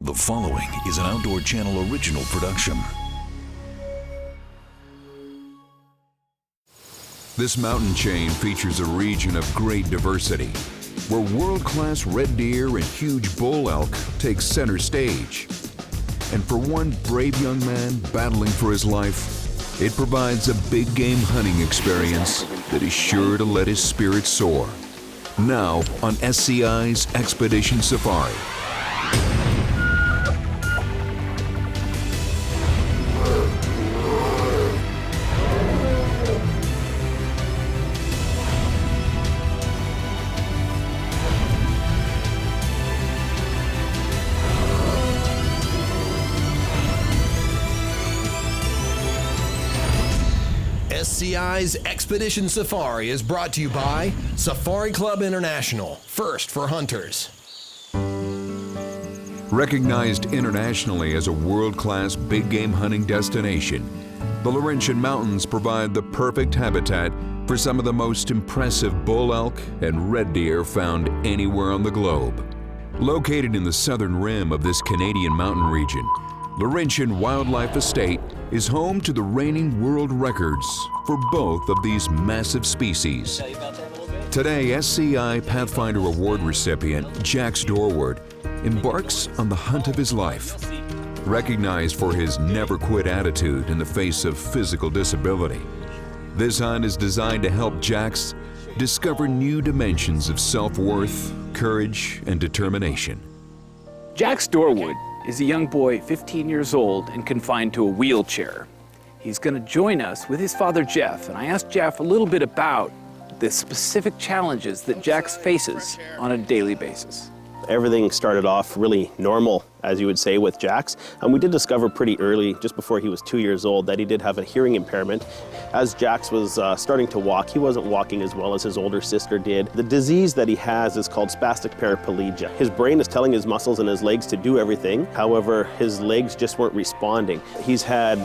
The following is an Outdoor Channel original production. This mountain chain features a region of great diversity, where world-class red deer and huge bull elk take center stage. And for one brave young man battling for his life, it provides a big game hunting experience that is sure to let his spirit soar. Now on SCI's Expedition Safari. SCI's Expedition Safari is brought to you by Safari Club International, first for hunters. Recognized internationally as a world-class big game hunting destination, the Laurentian Mountains provide the perfect habitat for some of the most impressive bull elk and red deer found anywhere on the globe. Located in the southern rim of this Canadian mountain region, Laurentian Wildlife Estate is home to the reigning world records for both of these massive species. Today, SCI Pathfinder Award recipient Jax Dorward embarks on the hunt of his life. Recognized for his never-quit attitude in the face of physical disability, this hunt is designed to help Jax discover new dimensions of self-worth, courage, and determination. Jax Dorward is a young boy, 15 years old and confined to a wheelchair. He's going to join us with his father, Geoff, and I asked Geoff a little bit about the specific challenges that Jax faces on a daily basis. Everything started off really normal, as you would say, with Jax. And we did discover pretty early, just before he was 2 years old, that he did have a hearing impairment. As Jax was starting to walk, he wasn't walking as well as his older sister did. The disease that he has is called spastic paraplegia. His brain is telling his muscles and his legs to do everything. However, his legs just weren't responding. He's had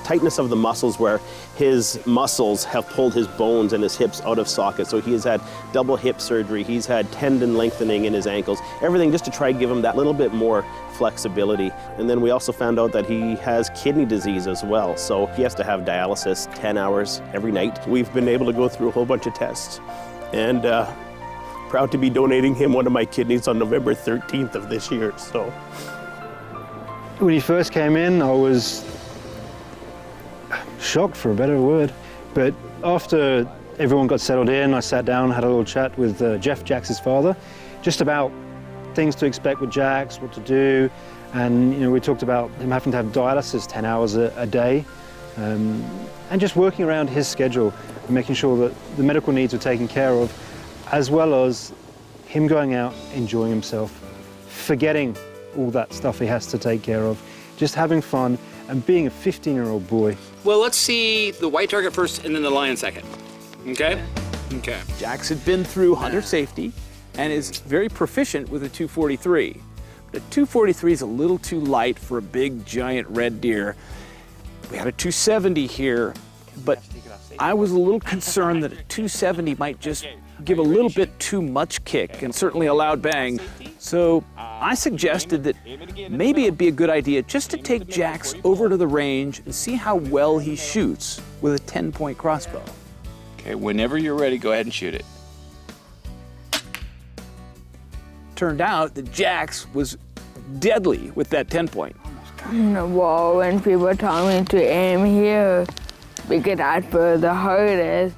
tightness of the muscles where his muscles have pulled his bones and his hips out of socket. So he has had double hip surgery. He's had tendon lengthening in his ankles, everything just to try and give him that little bit more flexibility. And then we also found out that he has kidney disease as well. So he has to have dialysis 10 hours every night. We've been able to go through a whole bunch of tests, and proud to be donating him one of my kidneys on November 13th of this year. So when he first came in, I was shocked, for a better word. But after everyone got settled in, I sat down, had a little chat with Geoff, Jax's father, just about things to expect with Jax, what to do. And we talked about him having to have dialysis 10 hours a day, and just working around his schedule and making sure that the medical needs were taken care of, as well as him going out, enjoying himself, forgetting all that stuff he has to take care of, just having fun and being a 15-year-old boy. Well, let's see the white target first and then the lion second. Okay? Okay. Jax had been through hunter safety and is very proficient with a 243. The 243 is a little too light for a big, giant red deer. We had a 270 here, but I was a little concerned that a 270 might just give a little bit too much kick and certainly a loud bang. So I suggested that maybe it'd be a good idea just to take Jax over to the range and see how well he shoots with a 10-point crossbow. Okay, whenever you're ready, go ahead and shoot it. Turned out that Jax was deadly with that 10-point. Well, when people told me to aim here, because that's where the heart is,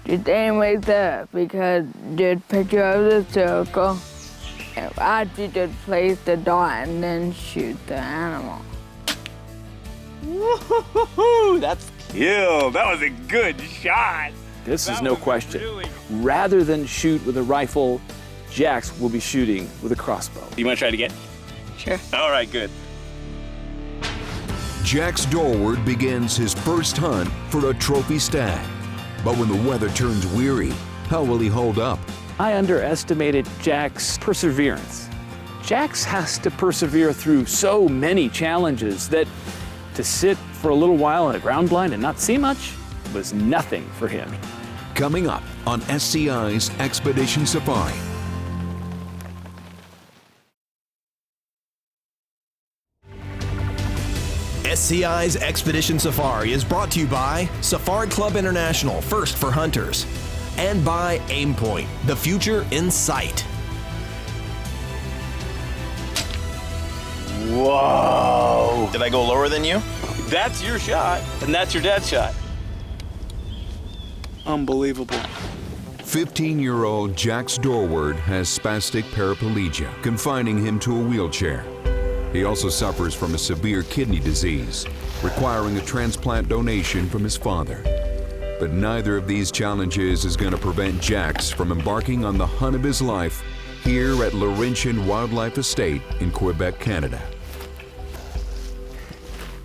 just aim right there, because just picture of the circle. After you just place the dot and then shoot the animal. Woo-hoo-hoo-hoo, that's kill. That was a good shot. This is no question. Rather than shoot with a rifle, Jax will be shooting with a crossbow. You want to try it again? Sure. All right, good. Jax Dorward begins his first hunt for a trophy stag. But when the weather turns weary, how will he hold up? I underestimated Jax's perseverance. Jax has to persevere through so many challenges that to sit for a little while in a ground blind and not see much was nothing for him. Coming up on SCI's Expedition Safari. SCI's Expedition Safari is brought to you by Safari Club International, first for hunters, and by Aimpoint, the future in sight. Whoa! Did I go lower than you? That's your shot, and that's your dad's shot. Unbelievable. 15-year-old Jax Dorward has spastic paraplegia, confining him to a wheelchair. He also suffers from a severe kidney disease, requiring a transplant donation from his father. But neither of these challenges is going to prevent Jax from embarking on the hunt of his life here at Laurentian Wildlife Estate in Quebec, Canada.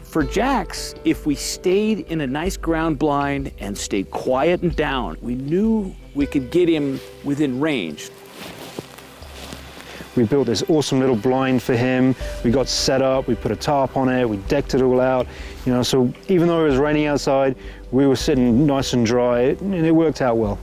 For Jax, if we stayed in a nice ground blind and stayed quiet and down, we knew we could get him within range. We built this awesome little blind for him. We got set up, we put a tarp on it, we decked it all out. You know, so even though it was raining outside, we were sitting nice and dry, and it worked out well.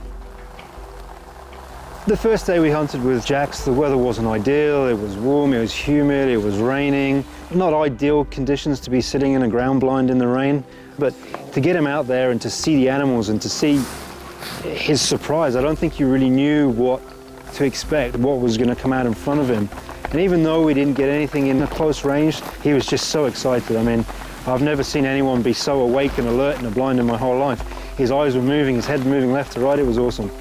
The first day we hunted with Jax, the weather wasn't ideal. It was warm, it was humid, it was raining. Not ideal conditions to be sitting in a ground blind in the rain, but to get him out there and to see the animals and to see his surprise, I don't think he really knew what to expect, what was going to come out in front of him. And even though we didn't get anything in a close range, he was just so excited. I mean, I've never seen anyone be so awake and alert in a blind in my whole life. His eyes were moving, his head moving left to right, it was awesome.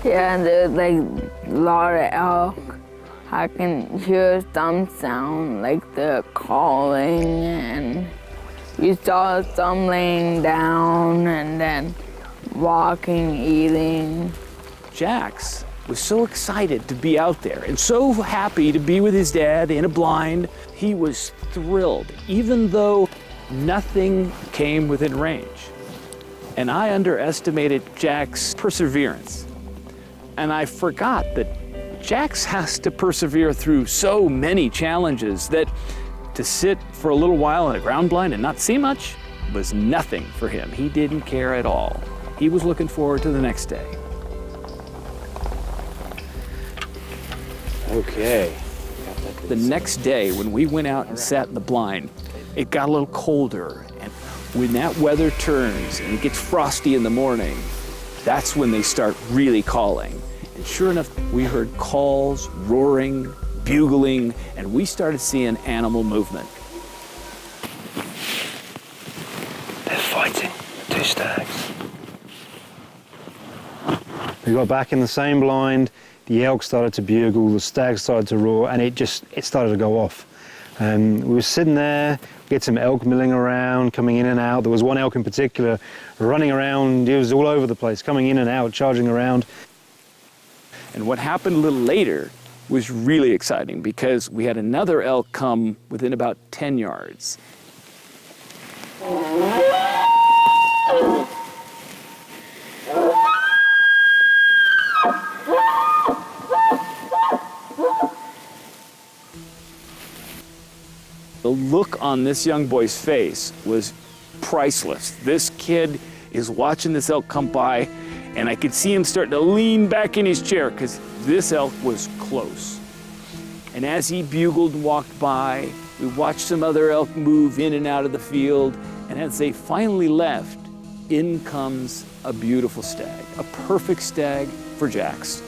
Yeah, and there's like a lot of elk. I can hear some sound like they're calling, and you saw some laying down and then walking, eating. Jax was so excited to be out there and so happy to be with his dad in a blind. He was thrilled, even though nothing came within range. And I underestimated Jax's perseverance. And I forgot that Jax has to persevere through so many challenges that to sit for a little while in a ground blind and not see much was nothing for him. He didn't care at all. He was looking forward to the next day. Okay. The next day, when we went out and sat in the blind, it got a little colder. And when that weather turns and it gets frosty in the morning, that's when they start really calling. And sure enough, we heard calls, roaring, bugling, and we started seeing animal movement. They're fighting, 2 stags. We got back in the same blind. The elk started to bugle, the stag started to roar, and it started to go off. We were sitting there, get some elk milling around, coming in and out. There was one elk in particular running around. He was all over the place, coming in and out, charging around. And what happened a little later was really exciting because we had another elk come within about 10 yards. The look on this young boy's face was priceless. This kid is watching this elk come by, and I could see him starting to lean back in his chair because this elk was close. And as he bugled and walked by, we watched some other elk move in and out of the field, and as they finally left, in comes a beautiful stag, a perfect stag for Jax.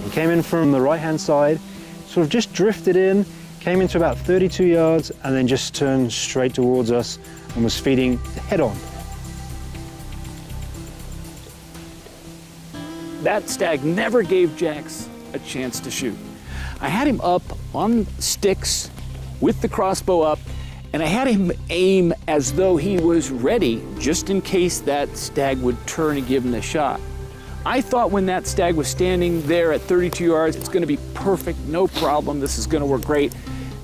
He came in from the right-hand side, sort of just drifted in, came into about 32 yards, and then just turned straight towards us and was feeding head on. That stag never gave Jax a chance to shoot. I had him up on sticks with the crossbow up, and I had him aim as though he was ready just in case that stag would turn and give him the shot. I thought when that stag was standing there at 32 yards, it's gonna be perfect, no problem, this is gonna work great.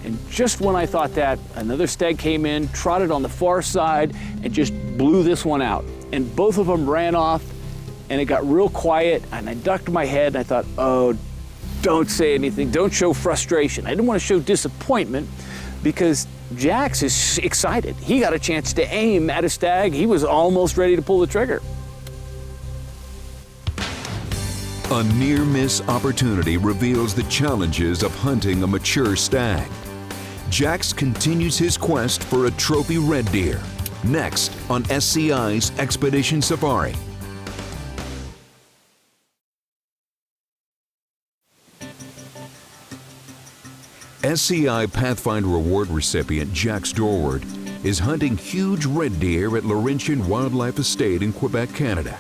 And just when I thought that, another stag came in, trotted on the far side, and just blew this one out. And both of them ran off, and it got real quiet, and I ducked my head, and I thought, oh, don't say anything, don't show frustration. I didn't want to show disappointment because Jax is excited. He got a chance to aim at a stag. He was almost ready to pull the trigger. A near-miss opportunity reveals the challenges of hunting a mature stag. Jax continues his quest for a trophy red deer. Next on SCI's Expedition Safari. SCI Pathfinder Award recipient Jax Dorward is hunting huge red deer at Laurentian Wildlife Estate in Quebec, Canada.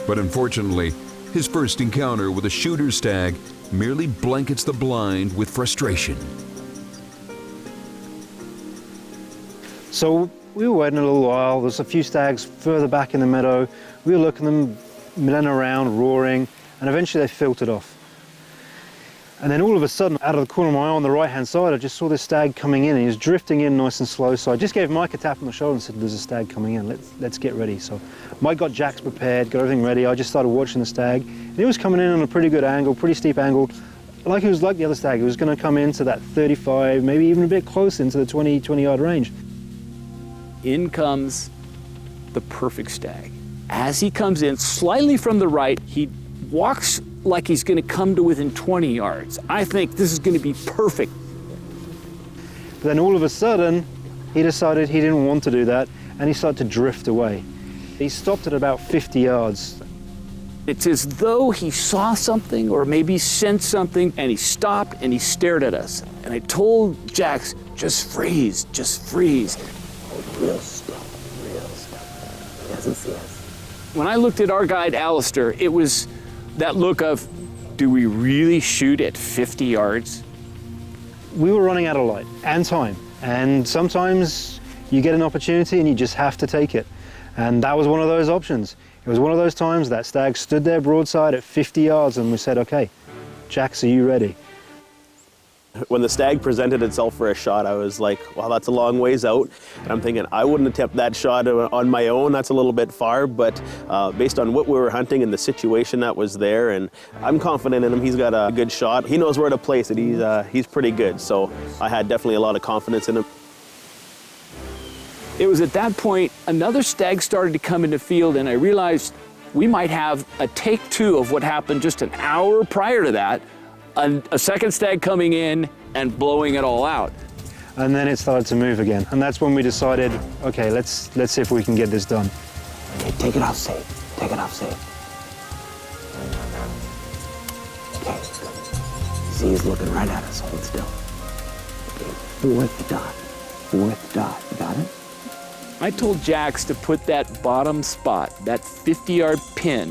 But unfortunately, his first encounter with a shooter stag merely blankets the blind with frustration. So we were waiting a little while. There's a few stags further back in the meadow. We were looking at them, milling around, roaring, and eventually they filtered off. And then all of a sudden, out of the corner of my eye on the right-hand side, I just saw this stag coming in, and he was drifting in nice and slow. So I just gave Mike a tap on the shoulder and said, there's a stag coming in, let's get ready. So Mike got Jax prepared, got everything ready. I just started watching the stag. And he was coming in on a pretty good angle, pretty steep angle. Like he was like the other stag, he was going to come into that 35, maybe even a bit close into the 20-yard range. In comes the perfect stag. As he comes in slightly from the right, he walks like he's going to come to within 20 yards. I think this is going to be perfect. But then all of a sudden, he decided he didn't want to do that, and he started to drift away. He stopped at about 50 yards. It's as though he saw something or maybe sensed something, and he stopped and he stared at us. And I told Jax, just freeze, just freeze. Real stuff, real stuff. He doesn't see us. When I looked at our guide, Alistair, it was that look of, do we really shoot at 50 yards? We were running out of light and time, and sometimes you get an opportunity and you just have to take it. And that was one of those options. It was one of those times that stag stood there broadside at 50 yards and we said, okay, Jax, are you ready? When the stag presented itself for a shot, I was like, wow, that's a long ways out. And I'm thinking, I wouldn't attempt that shot on my own. That's a little bit far, but based on what we were hunting and the situation that was there, and I'm confident in him. He's got a good shot. He knows where to place it. He's pretty good. So I had definitely a lot of confidence in him. It was at that point, another stag started to come into field, and I realized we might have a take two of what happened just an hour prior to that. A second stag coming in and blowing it all out. And then it started to move again. And that's when we decided, okay, let's see if we can get this done. Okay, take it off safe. Take it off safe. Okay. See, he's looking right at us. Hold still. Okay, fourth dot. Fourth dot. You got it? I told Jax to put that bottom spot, that 50-yard pin,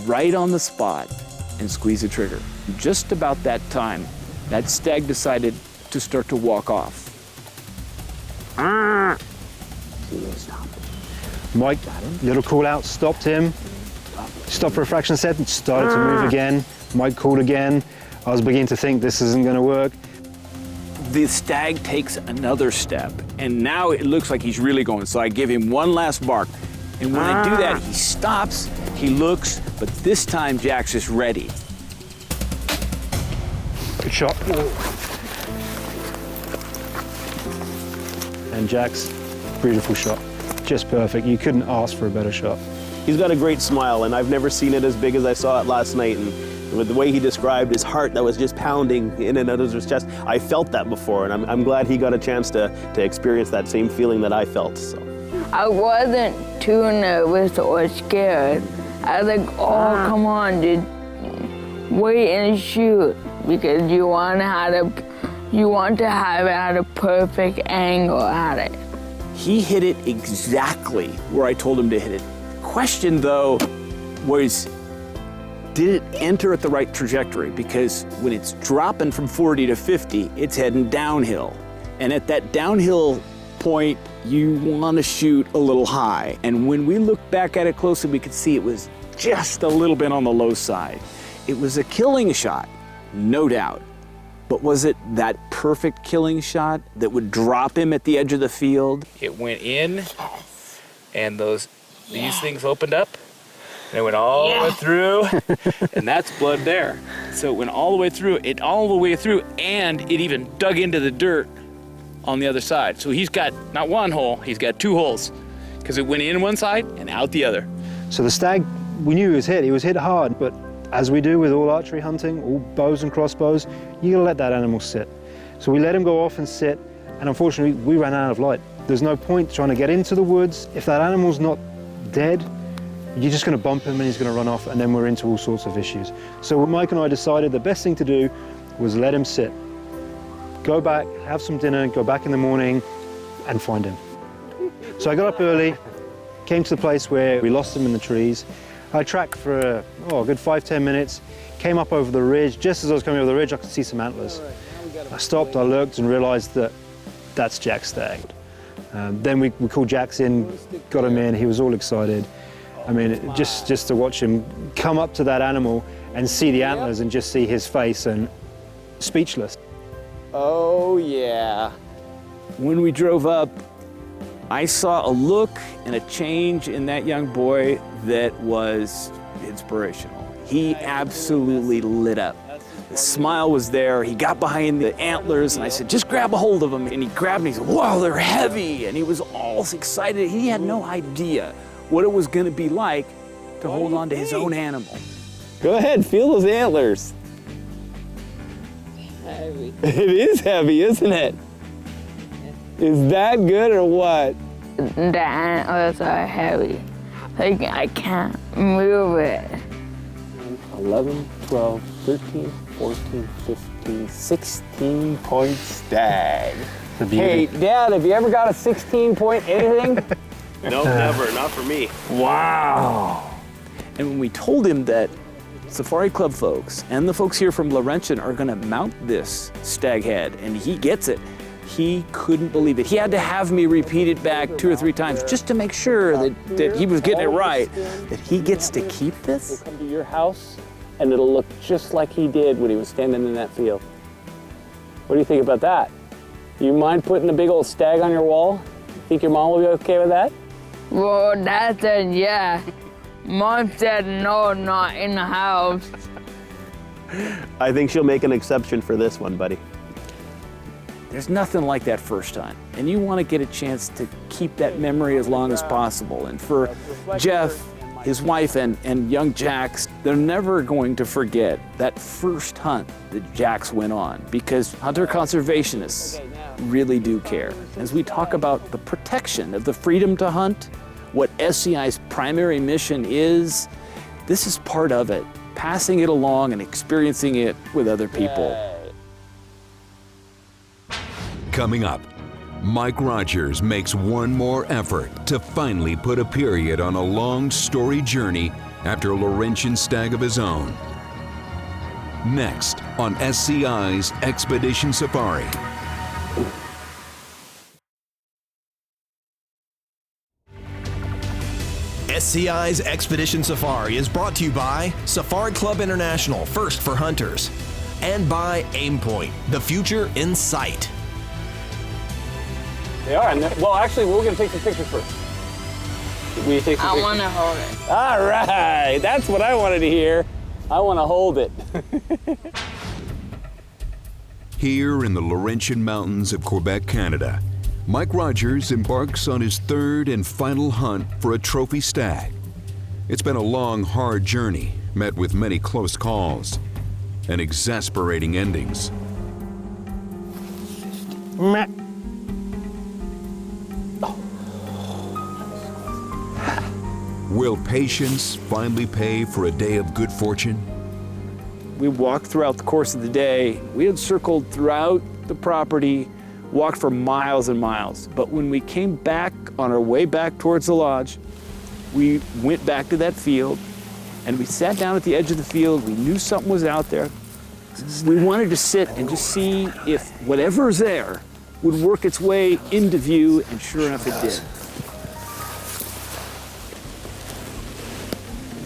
right on the spot and squeeze the trigger. Just about that time, that stag decided to start to walk off. Stop. Mike, little call out, stopped him. Stopped for a fraction of a second, started to move again. Mike called again. I was beginning to think this isn't going to work. The stag takes another step, and now it looks like he's really going. So I give him one last bark. And when I do that, he stops, he looks, but this time Jax is ready. Good shot. And Jax, beautiful shot. Just perfect. You couldn't ask for a better shot. He's got a great smile, and I've never seen it as big as I saw it last night. And with the way he described his heart that was just pounding in and out of his chest, I felt that before, and I'm glad he got a chance to experience that same feeling that I felt. So. I wasn't too nervous or scared. I was like, oh, come on, dude. Wait and shoot, because you want to have it at a perfect angle at it. He hit it exactly where I told him to hit it. Question, though, was did it enter at the right trajectory? Because when it's dropping from 40 to 50, it's heading downhill. And at that downhill point, you want to shoot a little high. And when we looked back at it closely, we could see it was just a little bit on the low side. It was a killing shot, no doubt. But was it that perfect killing shot that would drop him at the edge of the field? It went in, and these things opened up, and it went all the way through, and that's blood there. So it went all the way through, and it even dug into the dirt on the other side. So he's got not one hole, he's got two holes, because it went in one side and out the other. So the stag, we knew he was hit hard, but as we do with all archery hunting, all bows and crossbows, you gotta let that animal sit. So we let him go off and sit, And unfortunately, we ran out of light. There's no point trying to get into the woods. If that animal's not dead, you're just going to bump him and he's going to run off, and then we're into all sorts of issues. So Mike and I decided the best thing to do was let him sit. Go back, have some dinner, go back in the morning and find him. So I got up early, came to the place where we lost him in the trees. I tracked for a good 5-10 minutes, came up over the ridge. Just as I was coming over the ridge, I could see some antlers. I stopped, I looked and realized that that's Jack's stag. Then we called Jax in, got him in, he was all excited. I mean, just to watch him come up to that animal and see the antlers and just see his face and speechless. Oh yeah. When we drove up, I saw a look and a change in that young boy that was inspirational. He absolutely lit up. The smile was there. He got behind the antlers and I said, just grab a hold of him. And he grabbed me and he said, whoa, they're heavy. And he was all excited. He had no idea what it was going to be like to hold on to his own animal. Go ahead, feel those antlers. Heavy. It is heavy, isn't it? Is that good or what? The antlers are heavy. Like, I can't move it. 11, 12, 13, 14, 15, 16 point stag. Hey, Dad, have you ever got a 16 point anything? No, never, not for me. Wow. And when we told him that Safari Club folks and the folks here from Laurentian are going to mount this stag head, and he gets it, he couldn't believe it. He had to have me repeat it back 2 or 3 times just to make sure that he was getting it right, that he gets to keep this. We'll come to your house and it'll look just like he did when he was standing in that field. What do you think about that? You mind putting a big old stag on your wall? Think your mom will be okay with that? Well, Dad said yeah. Mom said no, not in the house. I think she'll make an exception for this one, buddy. There's nothing like that first time. And you want to get a chance to keep that memory as long as possible. And for Geoff, his wife, and young Jax, they're never going to forget that first hunt that Jax went on, because hunter conservationists really do care. As we talk about the protection of the freedom to hunt, what SCI's primary mission is, this is part of it, passing it along and experiencing it with other people. Coming up, Mike Rogers makes one more effort to finally put a period on a long, storied journey after a Laurentian stag of his own. Next on SCI's Expedition Safari. SCI's Expedition Safari is brought to you by Safari Club International, first for hunters, and by Aimpoint, the future in sight. They are, and well, actually, we're gonna take some pictures first. Will you take some I pictures? want to hold it. All right, that's what I wanted to hear. I want to hold it. Here in the Laurentian Mountains of Quebec, Canada, Mike Rogers embarks on his third and final hunt for a trophy stag. It's been a long, hard journey, met with many close calls and exasperating endings. Will patience finally pay for a day of good fortune? We walked throughout the course of the day. We had circled throughout the property, walked for miles and miles. But when we came back on our way back towards the lodge, we went back to that field and we sat down at the edge of the field. We knew something was out there. We wanted to sit and just see if whatever's there would work its way into view, and sure enough it did.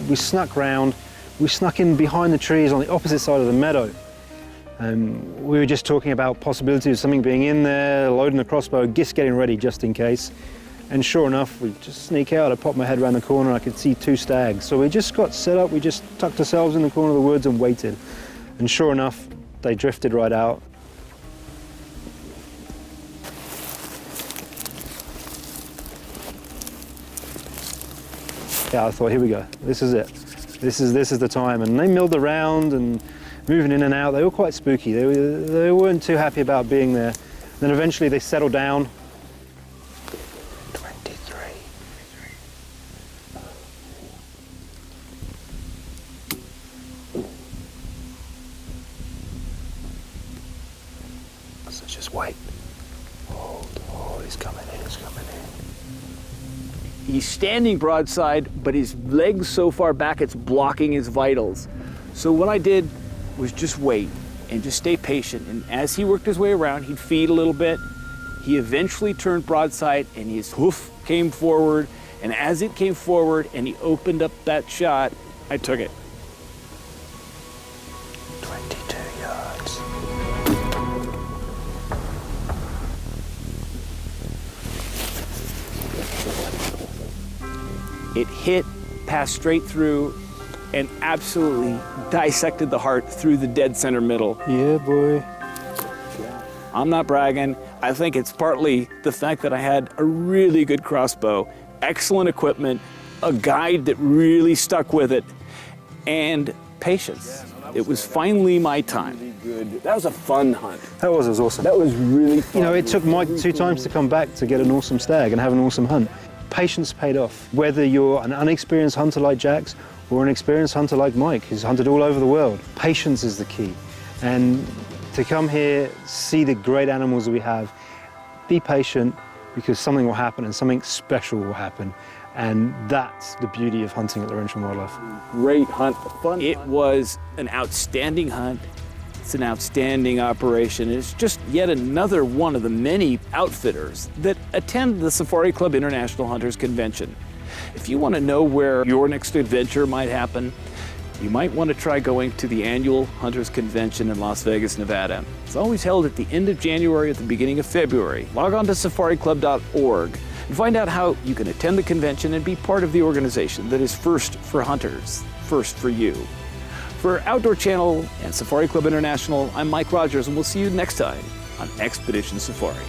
We snuck round, we snuck in behind the trees on the opposite side of the meadow. We were just talking about possibilities of something being in there, loading the crossbow, just getting ready just in case. And sure enough, we just sneak out. I popped my head around the corner and I could see 2 stags. So we just got set up, we just tucked ourselves in the corner of the woods and waited. And sure enough, they drifted right out. Yeah, I thought, here we go. This is it. This is the time. And they milled around and moving in and out. They were quite spooky. They weren't too happy about being there. Then eventually they settle down. 23. So just wait. Oh, he's coming in, he's coming in. He's standing broadside, but his leg's so far back it's blocking his vitals. So what I did was just wait and just stay patient. And as he worked his way around, he'd feed a little bit. He eventually turned broadside and his hoof came forward. And as it came forward and he opened up that shot, I took it. 22 yards. It hit, passed straight through, and absolutely dissected the heart through the dead center middle. Yeah, boy. I'm not bragging. I think it's partly the fact that I had a really good crossbow, excellent equipment, a guide that really stuck with it, and patience. It was finally my time. Good. That was a fun hunt. That was awesome. That was really fun. You know, it took Mike 2 times to come back to get an awesome stag and have an awesome hunt. Patience paid off. Whether you're an unexperienced hunter like Jax or an experienced hunter like Mike, who's hunted all over the world, patience is the key. And to come here, see the great animals that we have, be patient because something will happen and something special will happen. And that's the beauty of hunting at Laurentian Wildlife. Great hunt, fun. It was an outstanding hunt. It's an outstanding operation. It's just yet another one of the many outfitters that attend the Safari Club International Hunters Convention. If you want to know where your next adventure might happen, you might want to try going to the annual Hunters Convention in Las Vegas, Nevada. It's always held at the end of January, at the beginning of February. Log on to safariclub.org and find out how you can attend the convention and be part of the organization that is first for hunters, first for you. For Outdoor Channel and Safari Club International, I'm Mike Rogers, and we'll see you next time on Expedition Safari.